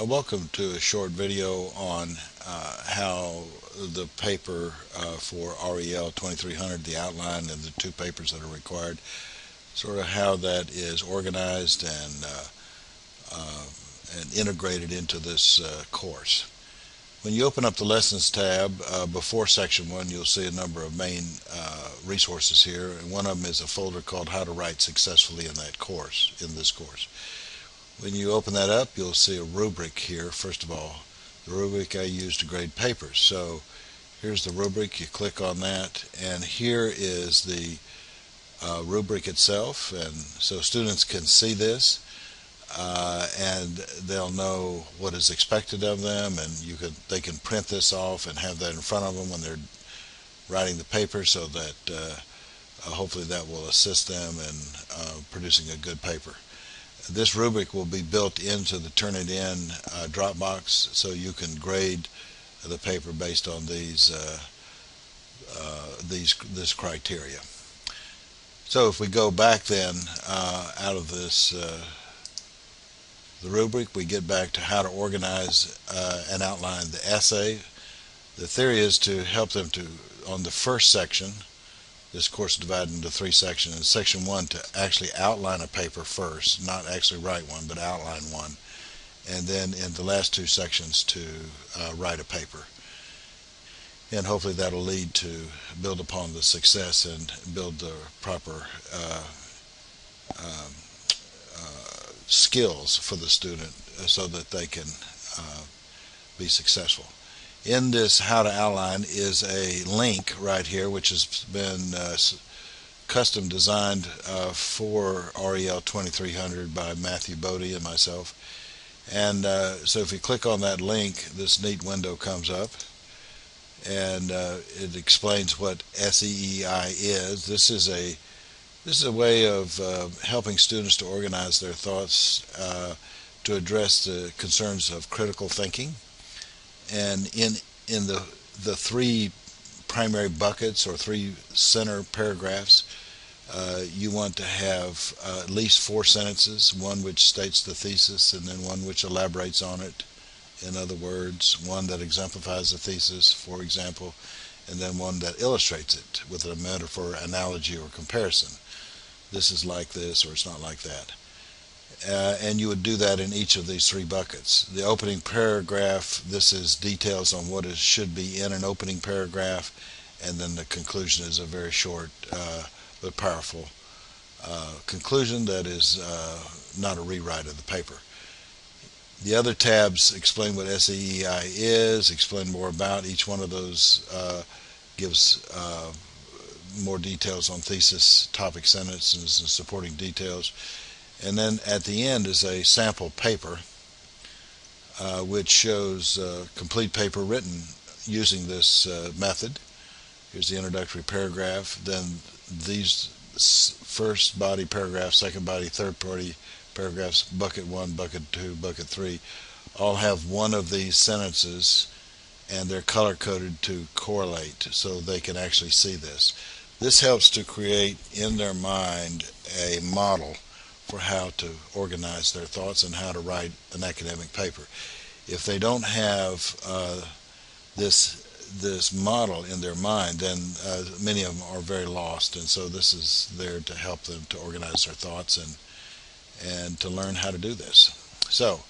Welcome to a short video on how the paper for REL2300, the outline and the two papers that are required, sort of how that is organized and integrated into this course. When you open up the Lessons tab before Section 1, you'll see a number of main resources here, and one of them is a folder called How to Write Successfully in this course. When you open that up, you'll see a rubric here. First of all, the rubric I use to grade papers. So here's the rubric. You click on that, and here is the rubric itself. And so students can see this, and they'll know what is expected of them, and they can print this off and have that in front of them when they're writing the paper, so that hopefully that will assist them in producing a good paper. This rubric will be built into the Turnitin Dropbox, so you can grade the paper based on this criteria. So if we go back then out of this the rubric, we get back to how to organize and outline the essay. The theory is to help them on the first section. This course is divided into three sections. In Section 1, to actually outline a paper first, not actually write one, but outline one. And then in the last two sections to write a paper. And hopefully that'll lead to build upon the success and build the proper skills for the student so that they can be successful. In this How to Outline is a link right here, which has been custom designed for REL2300 by Matthew Bodie and myself. And so if you click on that link, this neat window comes up, and it explains what SEEI is. This is a way of helping students to organize their thoughts to address the concerns of critical thinking. And in the three primary buckets or three center paragraphs, you want to have at least 4 sentences, one which states the thesis, and then one which elaborates on it. In other words, one that exemplifies the thesis, for example, and then one that illustrates it with a metaphor, analogy, or comparison. This is like this, or it's not like that. And you would do that in each of these three buckets. The opening paragraph, this is details on what should be in an opening paragraph, and then the conclusion is a very short but powerful conclusion that is not a rewrite of the paper. The other tabs explain what SEEI is, explain more about each one of those, gives more details on thesis, topic sentences, and supporting details. And then at the end is a sample paper which shows a complete paper written using this method. Here's the introductory paragraph. Then these first body paragraph, second body, third body paragraphs, bucket 1, bucket 2, bucket 3, all have one of these sentences, and they're color coded to correlate so they can actually see this. This helps to create in their mind a model for how to organize their thoughts and how to write an academic paper. If they don't have this model in their mind, then many of them are very lost, and so this is there to help them to organize their thoughts and to learn how to do this. So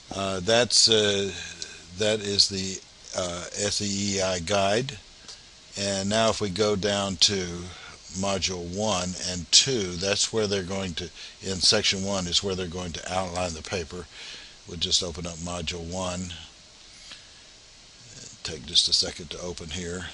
that is the SEEI guide. And now if we go down to Module 1 and 2, that's where they're going to, in Section 1 is where they're going to outline the paper. We'll just open up Module 1. Take just a second to open here.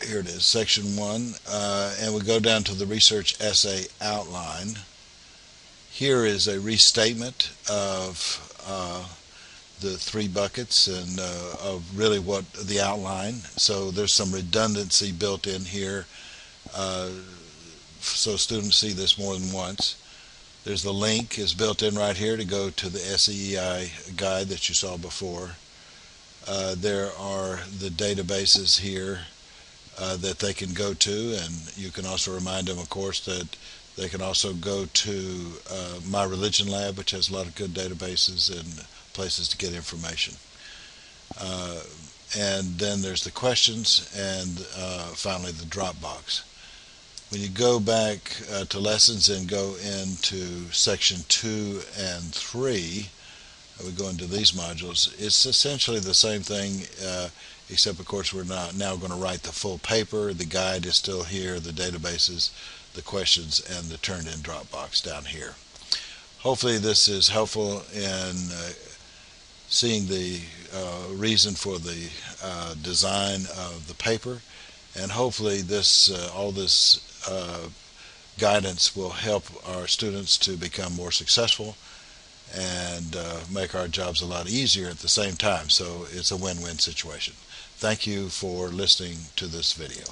Here it is, Section 1, and we go down to the research essay outline. Here is a restatement of the three buckets and of really what the outline. So there's some redundancy built in here, so students see this more than once. There's the link is built in right here to go to the SEI guide that you saw before. There are the databases here that they can go to, and you can also remind them, of course, that they can also go to My Religion Lab, which has a lot of good databases and places to get information. And then there's the questions, and finally the Dropbox. When you go back to lessons and go into section 2 and 3, we go into these modules, it's essentially the same thing, except of course we're now going to write the full paper. The guide is still here, the databases, the questions, and the turned in Dropbox down here. Hopefully this is helpful in seeing the reason for the design of the paper, and hopefully all this guidance will help our students to become more successful and make our jobs a lot easier at the same time. So it's a win-win situation. Thank you for listening to this video.